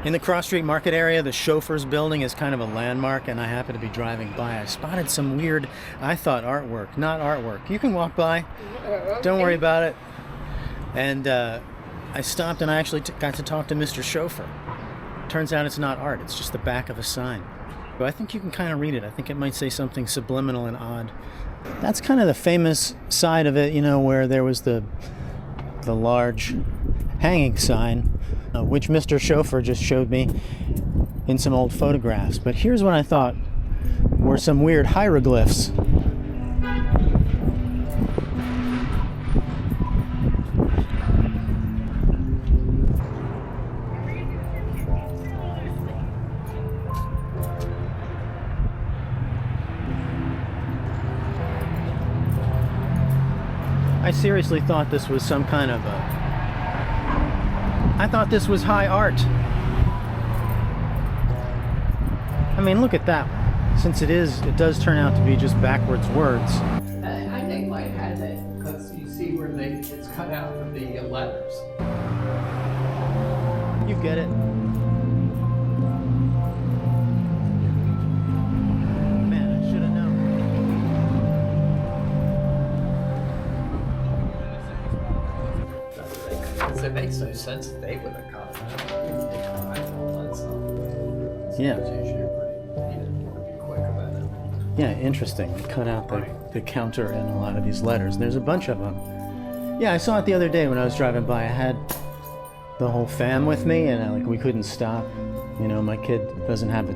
In the Cross Street Market area, the Shofer's building is kind of a landmark, and I happen to be driving by. I spotted some weird, I thought artwork, not artwork. You can walk by, don't worry about it. And I stopped and I actually got to talk to Mr. Shofer. Turns out it's not art, it's just the back of a sign. But I think you can kind of read it. I think it might say something subliminal and odd. That's kind of the famous side of it, you know, where there was the large hanging sign, which Mr. Shofer just showed me in some old photographs. But here's what I thought were some weird hieroglyphs. I seriously thought this was some kind of I thought this was high art. I mean, look at that one. Since it does turn out to be just backwards words. I think might have it, because you see where it's cut out from the letters. You get it. Man, I should have known. It makes no sense that they would have cut all that stuff. Yeah. It's usually pretty quick about it. Yeah, interesting. They cut out the counter in a lot of these letters. There's a bunch of them. Yeah, I saw it the other day when I was driving by. I had the whole fam with me, and we couldn't stop. You know, my kid doesn't have the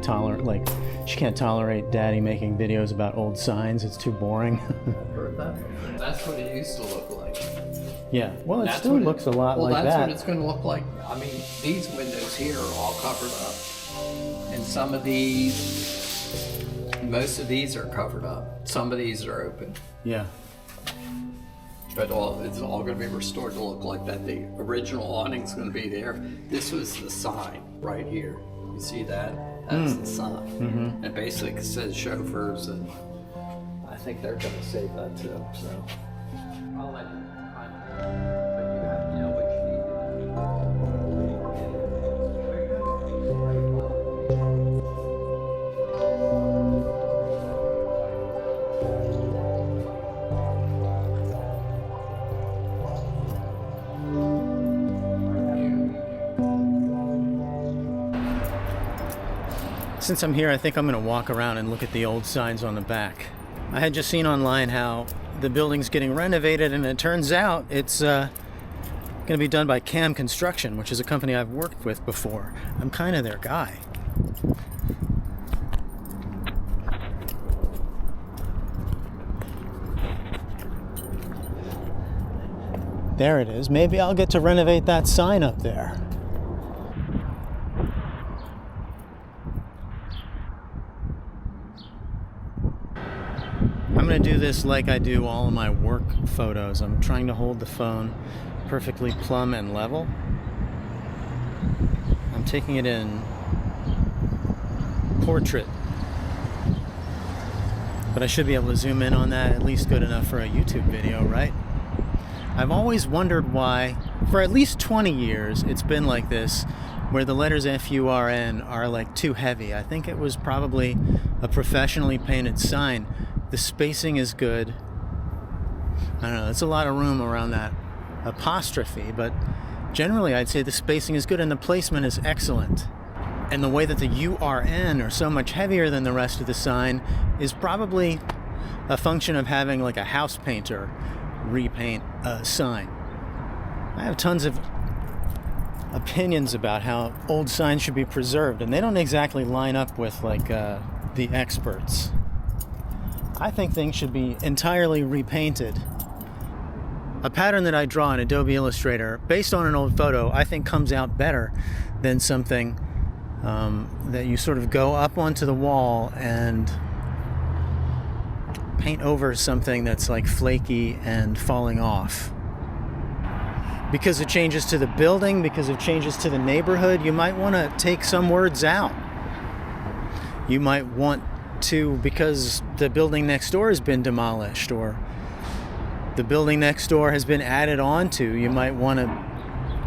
she can't tolerate daddy making videos about old signs. It's too boring. I've heard that. That's what it used to look like. Yeah, well, it still looks a lot like that. Well, that's what it's going to look like. I mean, these windows here are all covered up. And some of these, most of these are covered up. Some of these are open. Yeah. But it's all going to be restored to look like that. The original awning's going to be there. This was the sign right here. You see that? That's the sign. Mm-hmm. It basically says Chauffeurs, and I think they're going to save that too. So I'll let you. But you have to know what you need to. Since I'm here, I think I'm going to walk around and look at the old signs on the back. I had just seen online how the building's getting renovated, and it turns out it's going to be done by Cam Construction, which is a company I've worked with before. I'm kind of their guy. There it is. Maybe I'll get to renovate that sign up there. I'm going to do this like I do all of my work photos. I'm trying to hold the phone perfectly plumb and level. I'm taking it in portrait. But I should be able to zoom in on that, at least good enough for a YouTube video, right? I've always wondered why, for at least 20 years, it's been like this, where the letters F-U-R-N are too heavy. I think it was probably a professionally painted sign. The spacing is good. I don't know, there's a lot of room around that apostrophe, but generally I'd say the spacing is good and the placement is excellent. And the way that the U-R-N are so much heavier than the rest of the sign is probably a function of having a house painter repaint a sign. I have tons of opinions about how old signs should be preserved, and they don't exactly line up with the experts. I think things should be entirely repainted. A pattern that I draw in Adobe Illustrator, based on an old photo, I think comes out better than something that you sort of go up onto the wall and paint over something that's flaky and falling off. Because of changes to the building, because of changes to the neighborhood, you might want to take some words out. You might want to, because the building next door has been demolished or the building next door has been added on to, you might want to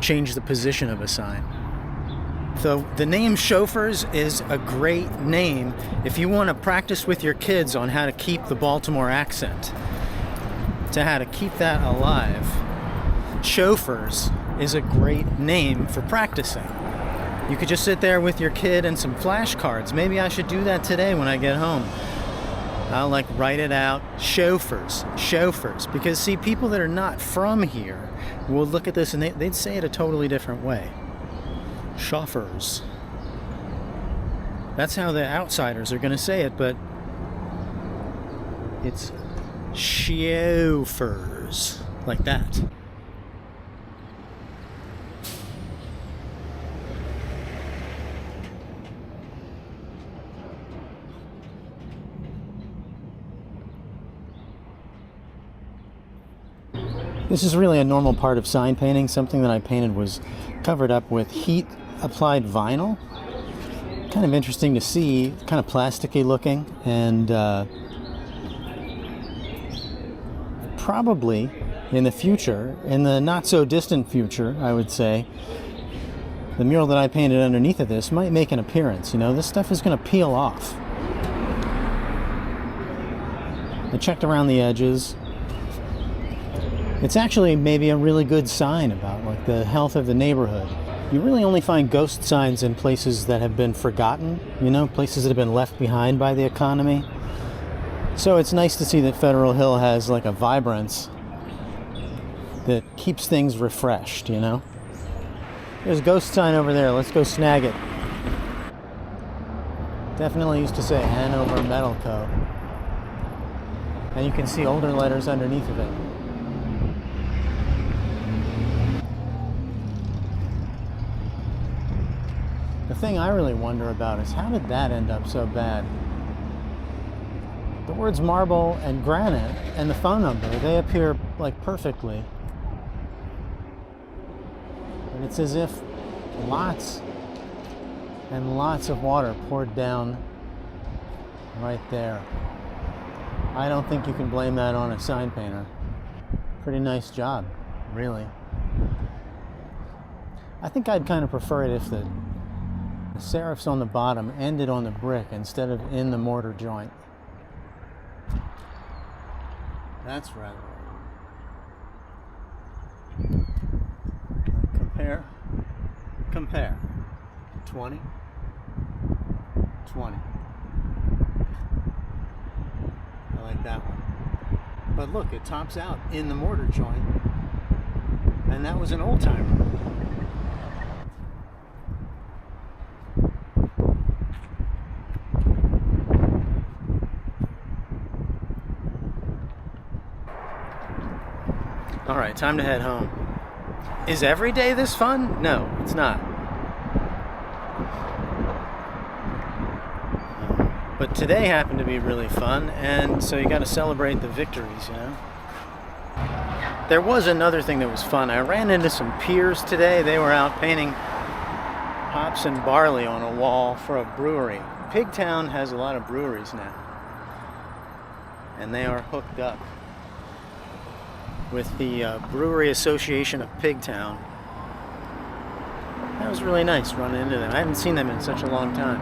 change the position of a sign. So the name Shofers is a great name if you want to practice with your kids on how to keep the Baltimore accent, to how to keep that alive. Shofers is a great name for practicing. You could just sit there with your kid and some flashcards. Maybe I should do that today when I get home. I'll like write it out. Shofers. Because see, people that are not from here will look at this and they'd say it a totally different way. Shofers. That's how the outsiders are going to say it, but it's Shofers. Like that. This is really a normal part of sign painting. Something that I painted was covered up with heat applied vinyl. Kind of interesting to see, kind of plasticky looking, and probably in the future, in the not so distant future, I would say, the mural that I painted underneath of this might make an appearance. You know, this stuff is going to peel off. I checked around the edges. It's actually maybe a really good sign about like the health of the neighborhood. You really only find ghost signs in places that have been forgotten, you know, places that have been left behind by the economy. So it's nice to see that Federal Hill has like a vibrance that keeps things refreshed, you know. There's a ghost sign over there. Let's go snag it. Definitely used to say Hanover Metal Co. And you can see older letters underneath of it. The thing I really wonder about is how did that end up so bad? The words marble and granite and the phone number, they appear like perfectly. And it's as if lots and lots of water poured down right there. I don't think you can blame that on a sign painter. Pretty nice job, really. I think I'd kind of prefer it if the serifs on the bottom ended on the brick instead of in the mortar joint. That's rather. Compare. 20. 20. I like that one. But look, it tops out in the mortar joint. And that was an old timer. All right, time to head home. Is every day this fun? No, it's not. But today happened to be really fun, and so you got to celebrate the victories, you know? There was another thing that was fun. I ran into some peers today. They were out painting hops and barley on a wall for a brewery. Pigtown has a lot of breweries now, and they are hooked up with the Brewery Association of Pigtown. That was really nice running into them. I haven't seen them in such a long time.